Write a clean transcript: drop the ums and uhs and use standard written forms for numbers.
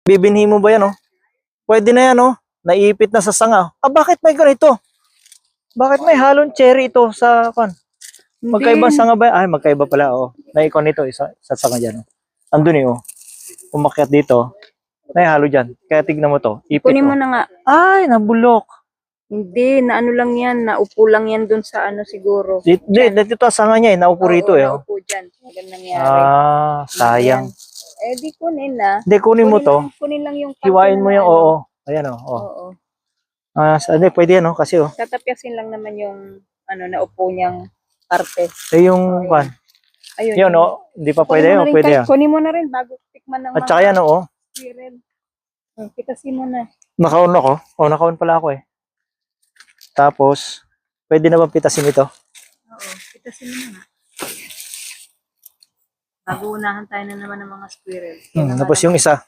Bibinhi mo ba yan, oh? Pwede na yan, oh. Naiipit na sa sanga. Ah, bakit may ganito? Bakit may halong cherry ito sa kan? Magkaiba sanga ba? Ay, magkaiba pala, oh. Naikon nito, isa sa sanga dyan. Oh. Andun eh, oh. Umakyat dito. May halo dyan. Kaya tignan mo to. Ipit, Kunin mo oh. na nga. Ay, nabulok. Hindi, na ano lang yan, naupo lang yan dun sa ano siguro. Dito sanga niya, eh. Naupo rito, eh. Oh. Naupo dyan. Walang nangyari. Ah, sayang. Di kunin na. Hindi, kunin mo to. Kunin lang yung Hiwain mo yung, oo. Ayan, oh. Oo. Hindi, pwede yan, oh. Kasi, oh. Tatapyasin lang naman yung ano naupo niyang parte. Yung, kan. Ayun. Yun, oh. Hindi pa pwede, oh. Pwede, yan. Kunin mo na rin bago tikman ng At saka yan, oh. squirrel. Pitasin mo na. Nakaon ako. Oh, nakaon pala ako, eh. Tapos, pwede na bang pitasin ito? Oo, pitasin mo na nga. Bago unahan tayo na naman ng mga squirrel. Tapos yung isa.